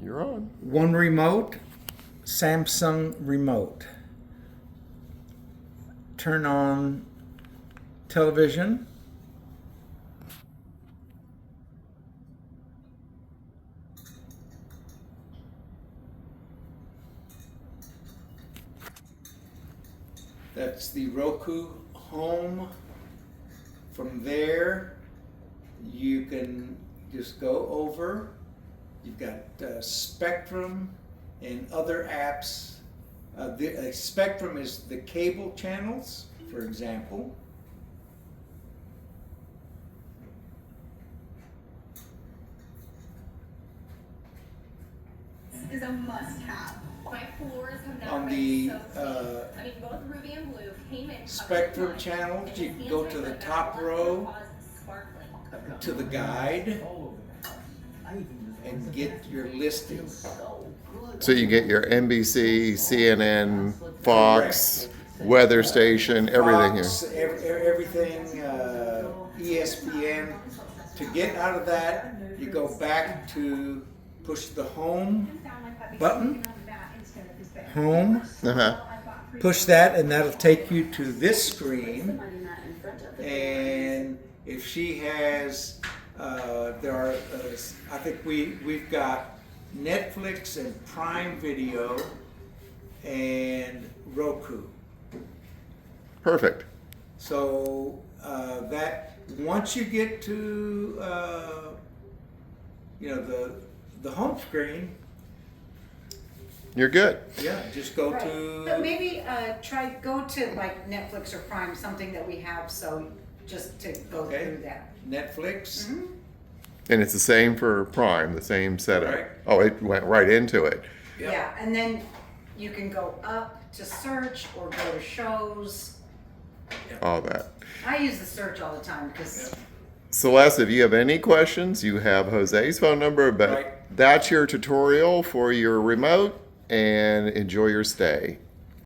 You're on. One remote, Samsung remote. Turn on television. That's the Roku Home. From there, you can just go over. You've got Spectrum and other apps. Spectrum is the cable channels, for example. Is a must-have. My floors have never On been the so clean. I mean, both Ruby and Blue came in. Spectrum channels, you can go to the top row to the guide and get your listings. So you get your NBC, CNN, Fox, weather station, everything here. Fox, everything, ESPN. To get out of that, you go back to push the home button. Home. Uh-huh. Push that, and that'll take you to this screen. And if she has, there are, I think we've got Netflix and Prime Video and Roku. Perfect. So that once you get to the home screen, You're good. yeah, just go Right. to. But maybe go to like Netflix or Prime, something that we have, so just to go Okay. through that. Netflix. And it's the same for Prime, the same setup. Right. Oh, it went right into it. Yep. Yeah, and then you can go up to search or go to shows. All that. I use the search all the time because Celeste, if you have any questions, you have Jose's phone number, but Right. that's your tutorial for your remote, and enjoy your stay.